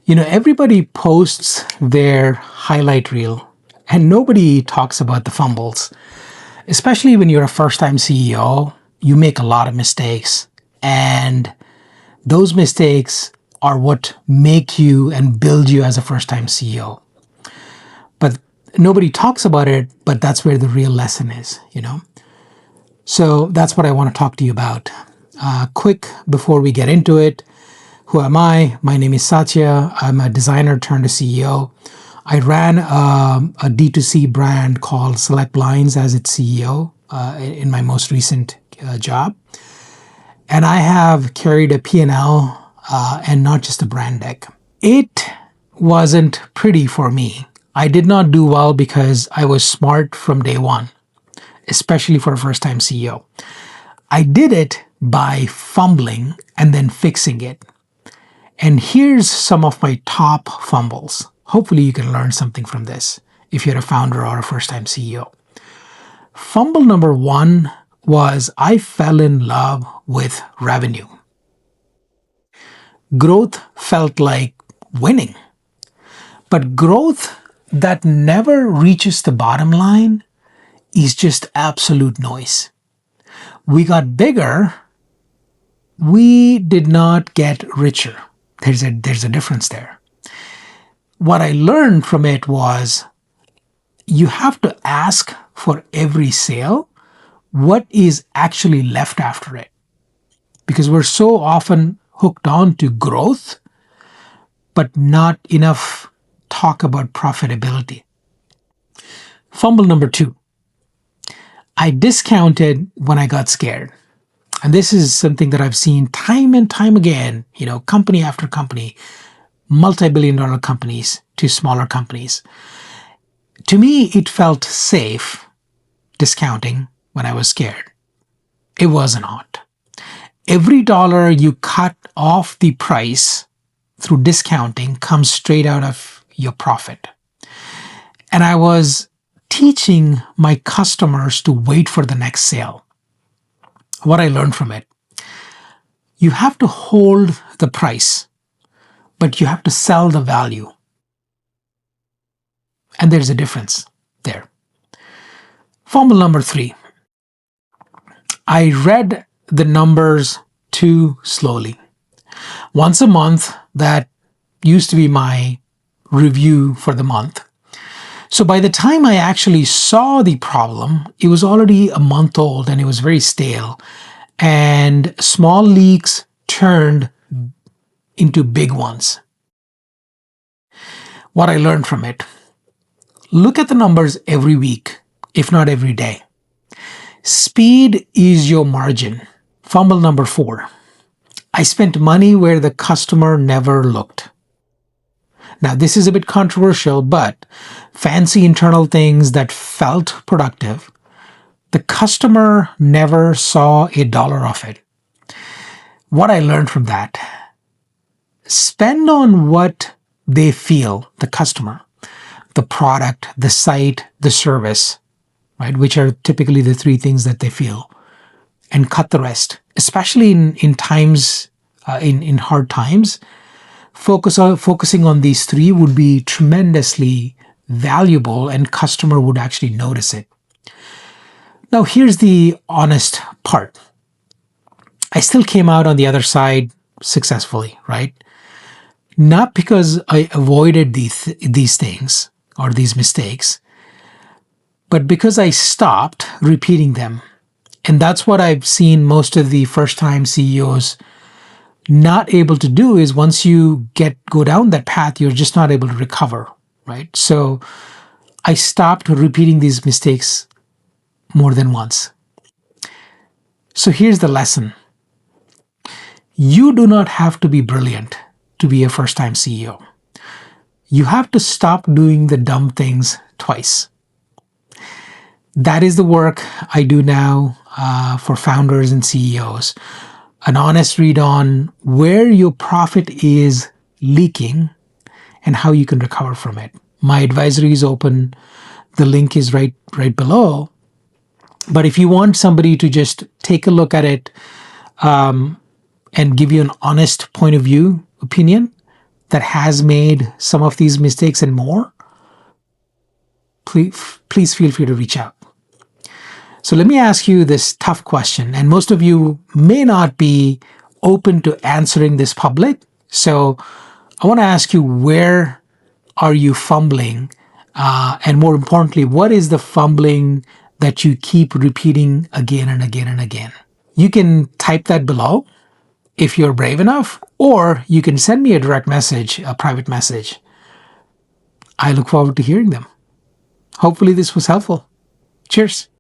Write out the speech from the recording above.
Everybody posts their highlight reel and nobody talks about the fumbles. Especially when you're a first-time CEO, you make a lot of mistakes. And those mistakes are what make you and build you as a first-time CEO. But nobody talks about it, but that's where the real lesson is, So that's what I want to talk to you about. Quick, before we get into it, who am I? My name is Satya. I'm a designer turned a CEO. I ran a D2C brand called SelectBlinds as its CEO in my most recent job. And I have carried a P&L and not just a brand deck. It wasn't pretty for me. I did not do well because I was smart from day one, especially for a first-time CEO. I did it by fumbling and then fixing it. And here's some of my top fumbles. Hopefully you can learn something from this if you're a founder or a first-time CEO. Fumble number one was I fell in love with revenue. Growth felt like winning. But growth that never reaches the bottom line is just absolute noise. We got bigger. We did not get richer. There's a difference there. What I learned from it was you have to ask for every sale what is actually left after it. Because we're so often hooked on to growth, but not enough talk about profitability. Fumble number two. I discounted when I got scared. And this is something that I've seen time and time again, company after company, multi-billion-dollar companies to smaller companies. To me, it felt safe discounting when I was scared. It was not. Every dollar you cut off the price through discounting comes straight out of your profit. And I was teaching my customers to wait for the next sale. What I learned from it, you have to hold the price, but you have to sell the value. And there's a difference there. Fumble number three. I read the numbers too slowly. Once a month, that used to be my review for the month. So by the time I actually saw the problem, it was already a month old and it was very stale. And small leaks turned into big ones. What I learned from it, look at the numbers every week, if not every day. Speed is your margin. Fumble number four. I spent money where the customer never looked. Now, this is a bit controversial, but fancy internal things that felt productive, the customer never saw a dollar of it. What I learned from that, spend on what they feel, the customer, the product, the site, the service, right, which are typically the three things that they feel, and cut the rest, especially in times, in hard times. Focusing on these three would be tremendously valuable and customer would actually notice it. Now, here's the honest part. I still came out on the other side successfully, right? Not because I avoided these things or these mistakes, but because I stopped repeating them. And that's what I've seen most of the first-time CEOs not able to do is once you go down that path, you're just not able to recover, right? So I stopped repeating these mistakes more than once. So here's the lesson. You do not have to be brilliant to be a first-time CEO. You have to stop doing the dumb things twice. That is the work I do now for founders and CEOs. An honest read on where your profit is leaking and how you can recover from it. My advisory is open. The link is right below. But if you want somebody to just take a look at it and give you an honest point of view, opinion, that has made some of these mistakes and more, please feel free to reach out. So let me ask you this tough question, and most of you may not be open to answering this public. So I want to ask you, where are you fumbling? And more importantly, what is the fumbling that you keep repeating again and again and again? You can type that below if you're brave enough, or you can send me a direct message, a private message. I look forward to hearing them. Hopefully this was helpful. Cheers.